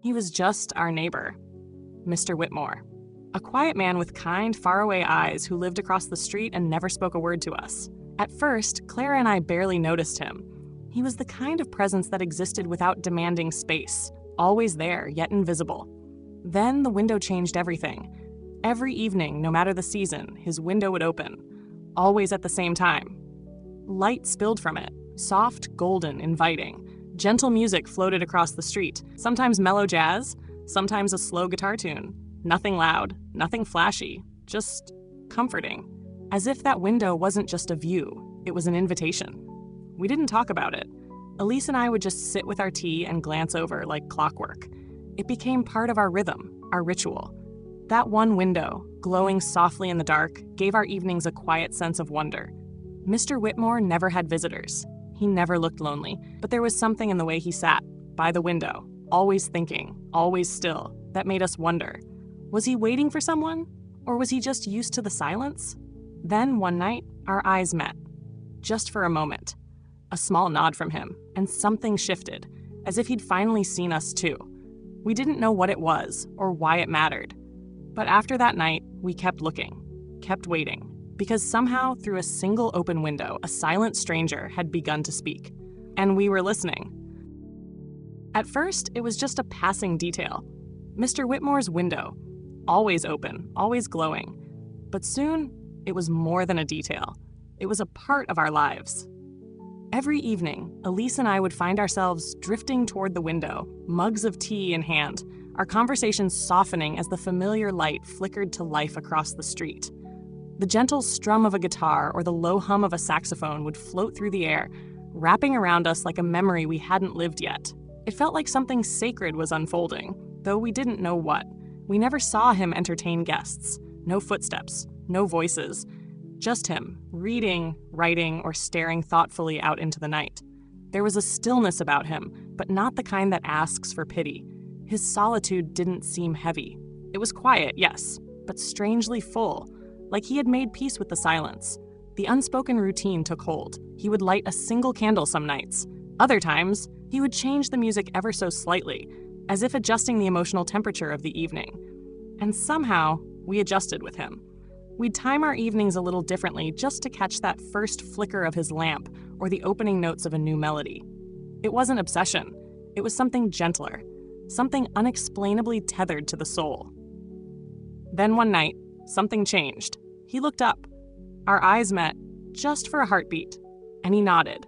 He was just our neighbor, Mr. Whitmore, a quiet man with kind, faraway eyes who lived across the street and never spoke a word to us. At first, Clara and I barely noticed him. He was the kind of presence that existed without demanding space, always there, yet invisible. Then the window changed everything. Every evening, no matter the season, his window would open, always at the same time. Light spilled from it, soft, golden, inviting. Gentle music floated across the street, sometimes mellow jazz, sometimes a slow guitar tune. Nothing loud, nothing flashy, just comforting. As if that window wasn't just a view, it was an invitation. We didn't talk about it. Elise and I would just sit with our tea and glance over like clockwork. It became part of our rhythm, our ritual. That one window, glowing softly in the dark, gave our evenings a quiet sense of wonder. Mr. Whitmore never had visitors. He never looked lonely, but there was something in the way he sat, by the window, always thinking, always still, that made us wonder. Was he waiting for someone? Or was he just used to the silence? Then, one night, our eyes met. Just for a moment. A small nod from him, and something shifted, as if he'd finally seen us too. We didn't know what it was, or why it mattered. But after that night, we kept looking, kept waiting, because somehow, through a single open window, a silent stranger had begun to speak. And we were listening. At first, it was just a passing detail. Mr. Whitmore's window, always open, always glowing. But soon, it was more than a detail. It was a part of our lives. Every evening, Elise and I would find ourselves drifting toward the window, mugs of tea in hand, our conversations softening as the familiar light flickered to life across the street. The gentle strum of a guitar or the low hum of a saxophone would float through the air, wrapping around us like a memory we hadn't lived yet. It felt like something sacred was unfolding, though we didn't know what. We never saw him entertain guests. No footsteps, no voices. Just him, reading, writing, or staring thoughtfully out into the night. There was a stillness about him, but not the kind that asks for pity. His solitude didn't seem heavy. It was quiet, yes, but strangely full, like he had made peace with the silence. The unspoken routine took hold. He would light a single candle some nights. Other times, he would change the music ever so slightly, as if adjusting the emotional temperature of the evening. And somehow, we adjusted with him. We'd time our evenings a little differently just to catch that first flicker of his lamp or the opening notes of a new melody. It wasn't obsession. It was something gentler, something unexplainably tethered to the soul. Then one night, something changed. He looked up. Our eyes met, just for a heartbeat, and he nodded.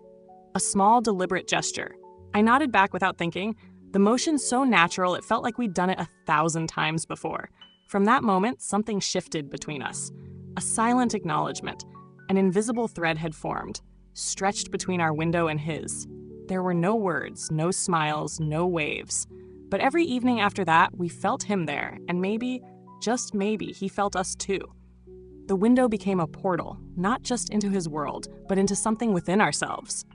A small, deliberate gesture. I nodded back without thinking, the motion so natural it felt like we'd done it 1,000 times before. From that moment, something shifted between us. A silent acknowledgement. An invisible thread had formed, stretched between our window and his. There were no words, no smiles, no waves. But every evening after that, we felt him there, and maybe, just maybe, he felt us too. The window became a portal, not just into his world, but into something within ourselves.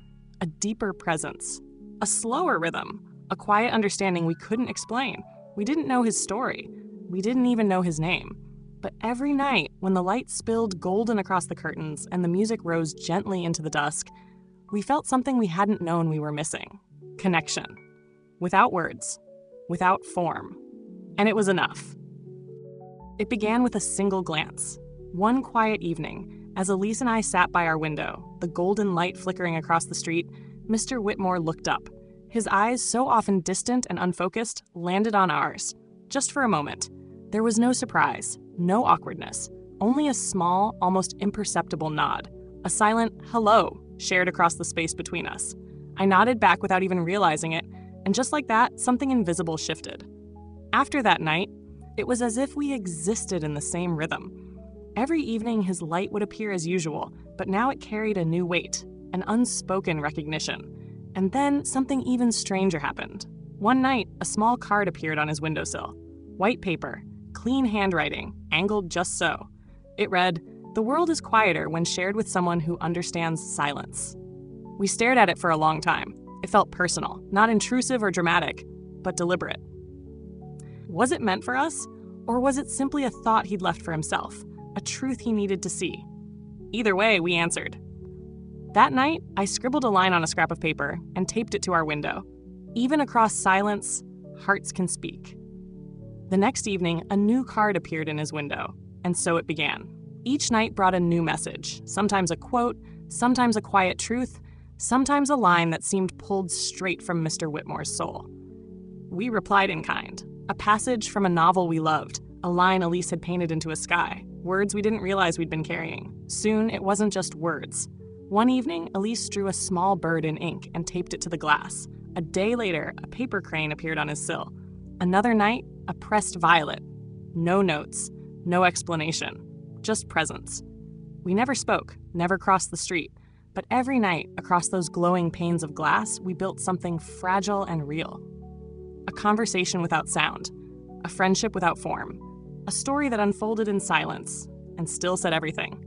A deeper presence. A slower rhythm. A quiet understanding we couldn't explain. We didn't know his story. We didn't even know his name. But every night, when the light spilled golden across the curtains and the music rose gently into the dusk, we felt something we hadn't known we were missing. Connection. Without words. Without form. And it was enough. It began with a single glance. One quiet evening, as Elise and I sat by our window, the golden light flickering across the street, Mr. Whitmore looked up. His eyes, so often distant and unfocused, landed on ours. Just for a moment. There was no surprise, no awkwardness, only a small, almost imperceptible nod. A silent hello shared across the space between us. I nodded back without even realizing it, and just like that, something invisible shifted. After that night, it was as if we existed in the same rhythm. Every evening his light would appear as usual, but now it carried a new weight, an unspoken recognition. And then something even stranger happened. One night, a small card appeared on his windowsill. White paper, clean handwriting, angled just so. It read, "The world is quieter when shared with someone who understands silence." We stared at it for a long time. It felt personal, not intrusive or dramatic, but deliberate. Was it meant for us? Or was it simply a thought he'd left for himself, a truth he needed to see? Either way, we answered. That night, I scribbled a line on a scrap of paper and taped it to our window. Even across silence, hearts can speak. The next evening, a new card appeared in his window, and so it began. Each night brought a new message, sometimes a quote, sometimes a quiet truth, sometimes a line that seemed pulled straight from Mr. Whitmore's soul. We replied in kind, a passage from a novel we loved, a line Elise had painted into a sky, words we didn't realize we'd been carrying. Soon, it wasn't just words. One evening, Elise drew a small bird in ink and taped it to the glass. A day later, a paper crane appeared on his sill. Another night, a pressed violet. No notes, no explanation, just presence. We never spoke, never crossed the street, but every night, across those glowing panes of glass, we built something fragile and real. A conversation without sound, a friendship without form, a story that unfolded in silence and still said everything.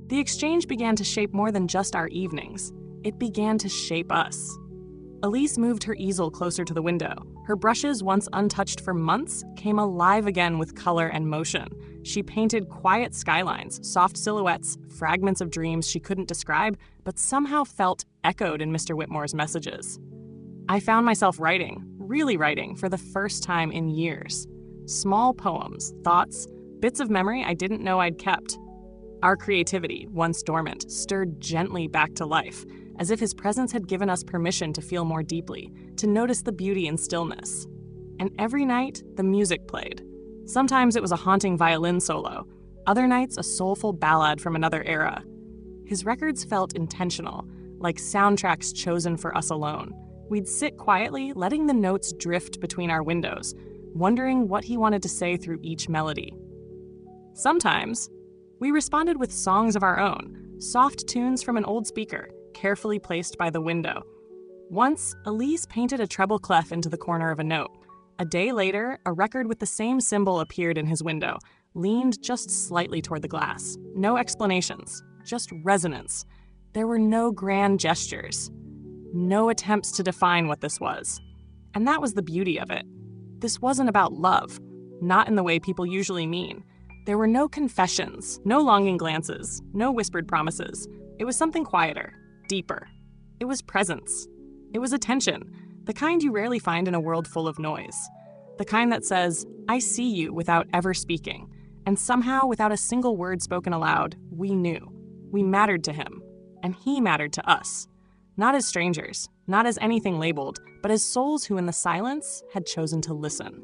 The exchange began to shape more than just our evenings. It began to shape us. Elise moved her easel closer to the window. Her brushes, once untouched for months, came alive again with color and motion. She painted quiet skylines, soft silhouettes, fragments of dreams she couldn't describe, but somehow felt echoed in Mr. Whitmore's messages. I found myself writing, really writing, for the first time in years. Small poems, thoughts, bits of memory I didn't know I'd kept. Our creativity, once dormant, stirred gently back to life, as if his presence had given us permission to feel more deeply, to notice the beauty in stillness. And every night, the music played. Sometimes it was a haunting violin solo, other nights a soulful ballad from another era. His records felt intentional, like soundtracks chosen for us alone. We'd sit quietly, letting the notes drift between our windows, wondering what he wanted to say through each melody. Sometimes, we responded with songs of our own, soft tunes from an old speaker, carefully placed by the window. Once, Elise painted a treble clef into the corner of a note. A day later, a record with the same symbol appeared in his window, leaned just slightly toward the glass. No explanations, just resonance. There were no grand gestures, no attempts to define what this was. And that was the beauty of it. This wasn't about love, not in the way people usually mean. There were no confessions, no longing glances, no whispered promises. It was something quieter, deeper. It was presence. It was attention, the kind you rarely find in a world full of noise. The kind that says, I see you without ever speaking. And somehow, without a single word spoken aloud, we knew. We mattered to him, and he mattered to us. Not as strangers, not as anything labeled, but as souls who in the silence had chosen to listen.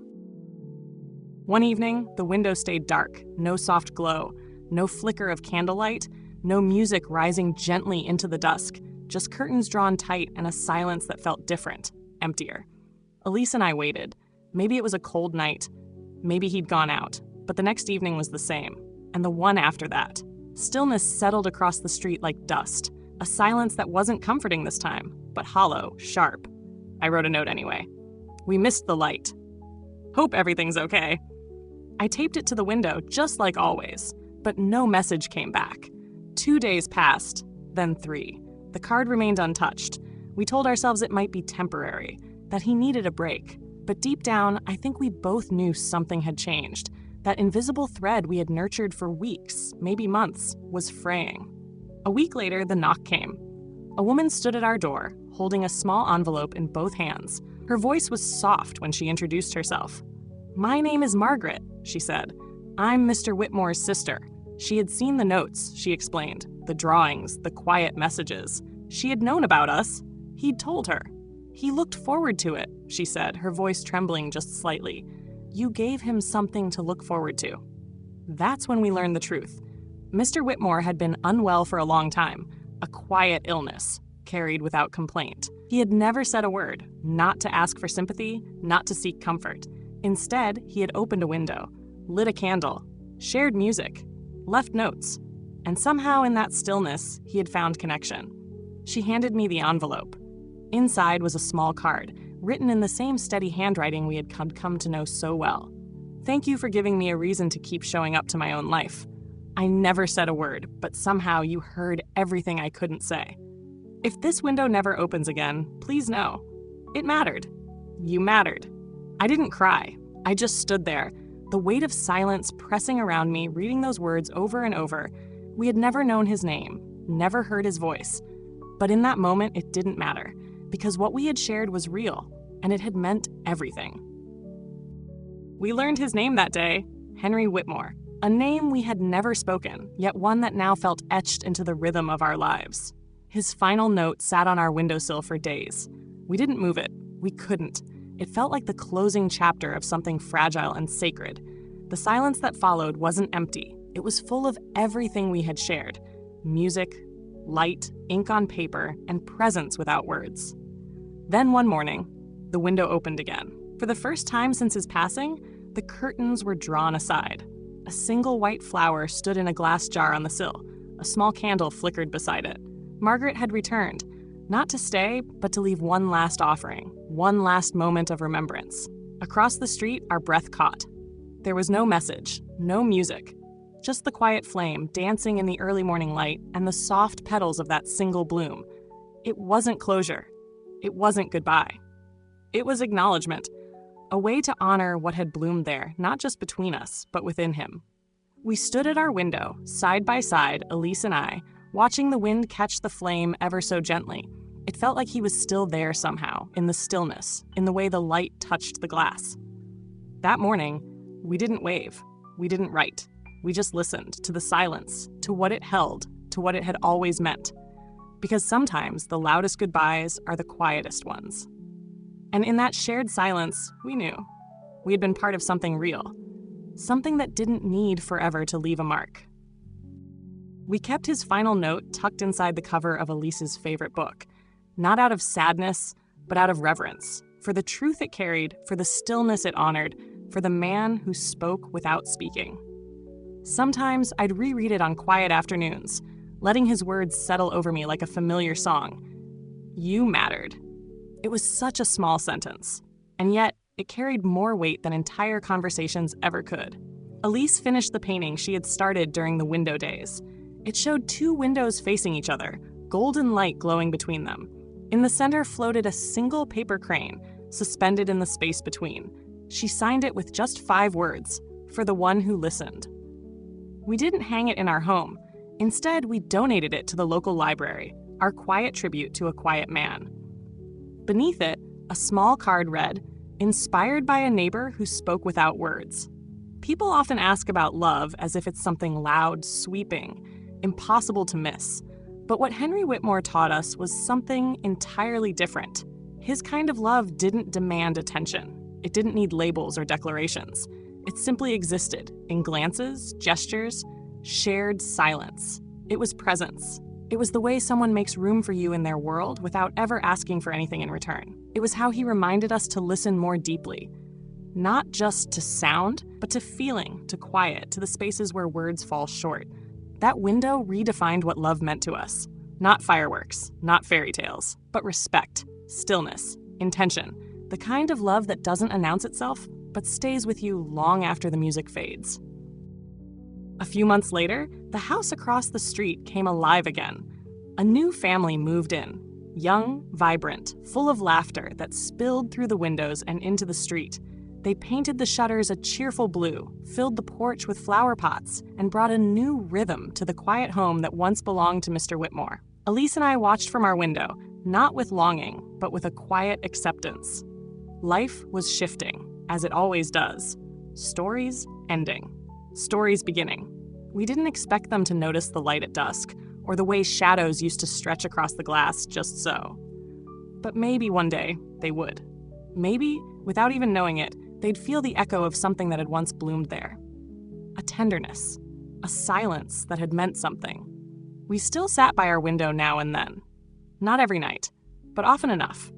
One evening, the window stayed dark, no soft glow, no flicker of candlelight, no music rising gently into the dusk, just curtains drawn tight and a silence that felt different, emptier. Elise and I waited. Maybe it was a cold night. Maybe he'd gone out. But the next evening was the same. And the one after that. Stillness settled across the street like dust. A silence that wasn't comforting this time, but hollow, sharp. I wrote a note anyway. We missed the light. Hope everything's okay. I taped it to the window, just like always. But no message came back. 2 days passed, then 3. The card remained untouched. We told ourselves it might be temporary, that he needed a break. But deep down, I think we both knew something had changed. That invisible thread we had nurtured for weeks, maybe months, was fraying. A week later, the knock came. A woman stood at our door, holding a small envelope in both hands. Her voice was soft when she introduced herself. My name is Margaret, she said. I'm Mr. Whitmore's sister. She had seen the notes, she explained, the drawings, the quiet messages. She had known about us. He'd told her. He looked forward to it, she said, her voice trembling just slightly. You gave him something to look forward to. That's when we learned the truth. Mr. Whitmore had been unwell for a long time, a quiet illness, carried without complaint. He had never said a word, not to ask for sympathy, not to seek comfort. Instead, he had opened a window, lit a candle, shared music, left notes, and somehow in that stillness, he had found connection. She handed me the envelope. Inside was a small card, written in the same steady handwriting we had come to know so well. Thank you for giving me a reason to keep showing up to my own life. I never said a word, but somehow you heard everything I couldn't say. If this window never opens again, please know. It mattered. You mattered. I didn't cry. I just stood there, the weight of silence pressing around me, reading those words over and over. We had never known his name, never heard his voice. But in that moment, it didn't matter, because what we had shared was real. and it had meant everything. We learned his name that day, Henry Whitmore, a name we had never spoken, yet one that now felt etched into the rhythm of our lives. His final note sat on our windowsill for days. We didn't move it. We couldn't. It felt like the closing chapter of something fragile and sacred. The silence that followed wasn't empty. It was full of everything we had shared: music, light, ink on paper, and presence without words. Then one morning, the window opened again. For the first time since his passing, the curtains were drawn aside. A single white flower stood in a glass jar on the sill. A small candle flickered beside it. Margaret had returned, not to stay, but to leave one last offering, one last moment of remembrance. Across the street, our breath caught. There was no message, no music, just the quiet flame dancing in the early morning light and the soft petals of that single bloom. It wasn't closure. It wasn't goodbye. It was acknowledgement, a way to honor what had bloomed there, not just between us, but within him. We stood at our window, side by side, Elise and I, watching the wind catch the flame ever so gently. It felt like he was still there somehow, in the stillness, in the way the light touched the glass. That morning, we didn't wave. We didn't write. We just listened to the silence, to what it held, to what it had always meant. Because sometimes the loudest goodbyes are the quietest ones. And in that shared silence, we knew. We had been part of something real. Something that didn't need forever to leave a mark. We kept his final note tucked inside the cover of Elise's favorite book, not out of sadness, but out of reverence, for the truth it carried, for the stillness it honored, for the man who spoke without speaking. Sometimes I'd reread it on quiet afternoons, letting his words settle over me like a familiar song. You mattered. It was such a small sentence, and yet it carried more weight than entire conversations ever could. Elise finished the painting she had started during the window days. It showed two windows facing each other, golden light glowing between them. In the center floated a single paper crane, suspended in the space between. She signed it with just 5 words, "For the one who listened." We didn't hang it in our home. Instead, we donated it to the local library, our quiet tribute to a quiet man. Beneath it, a small card read, "Inspired by a neighbor who spoke without words." People often ask about love as if it's something loud, sweeping, impossible to miss. But what Henry Whitmore taught us was something entirely different. His kind of love didn't demand attention. It didn't need labels or declarations. It simply existed in glances, gestures, shared silence. It was presence. It was the way someone makes room for you in their world without ever asking for anything in return. It was how he reminded us to listen more deeply. Not just to sound, but to feeling, to quiet, to the spaces where words fall short. That window redefined what love meant to us. Not fireworks, not fairy tales, but respect, stillness, intention. The kind of love that doesn't announce itself, but stays with you long after the music fades. A few months later, the house across the street came alive again. A new family moved in. Young, vibrant, full of laughter that spilled through the windows and into the street. They painted the shutters a cheerful blue, filled the porch with flower pots, and brought a new rhythm to the quiet home that once belonged to Mr. Whitmore. Elise and I watched from our window, not with longing, but with a quiet acceptance. Life was shifting, as it always does. Stories ending. Stories beginning. We didn't expect them to notice the light at dusk, or the way shadows used to stretch across the glass just so. But maybe one day they would. Maybe, without even knowing it, they'd feel the echo of something that had once bloomed there. A tenderness, a silence that had meant something. We still sat by our window now and then. Not every night, but often enough.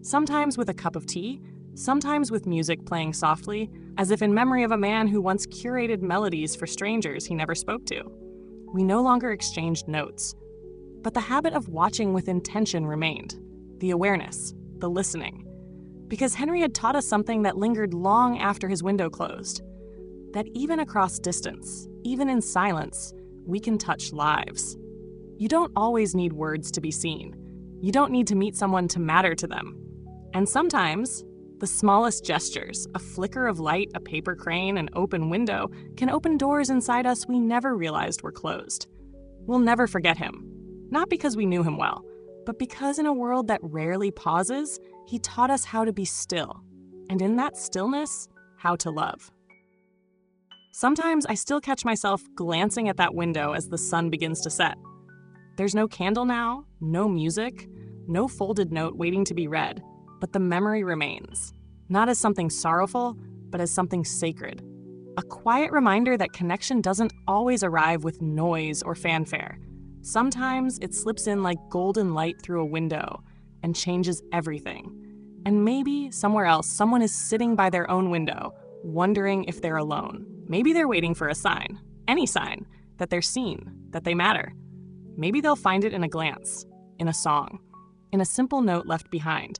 Sometimes with a cup of tea, sometimes with music playing softly, as if in memory of a man who once curated melodies for strangers he never spoke to. We no longer exchanged notes. But the habit of watching with intention remained. The awareness, the listening. Because Henry had taught us something that lingered long after his window closed. That even across distance, even in silence, we can touch lives. You don't always need words to be seen. You don't need to meet someone to matter to them. And sometimes, the smallest gestures, a flicker of light, a paper crane, an open window, can open doors inside us we never realized were closed. We'll never forget him. Not because we knew him well, but because in a world that rarely pauses, He taught us how to be still, and in that stillness, how to love. Sometimes I still catch myself glancing at that window as the sun begins to set. There's no candle now, no music, no folded note waiting to be read, but the memory remains, not as something sorrowful, but as something sacred. A quiet reminder that connection doesn't always arrive with noise or fanfare. Sometimes it slips in like golden light through a window and changes everything. And maybe somewhere else, someone is sitting by their own window, wondering if they're alone. Maybe they're waiting for a sign, any sign, that they're seen, that they matter. Maybe they'll find it in a glance, in a song, in a simple note left behind.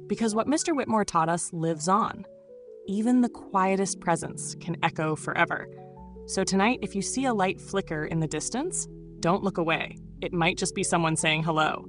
Because what Mr. Whitmore taught us lives on. Even the quietest presence can echo forever. So tonight, if you see a light flicker in the distance, don't look away. It might just be someone saying hello.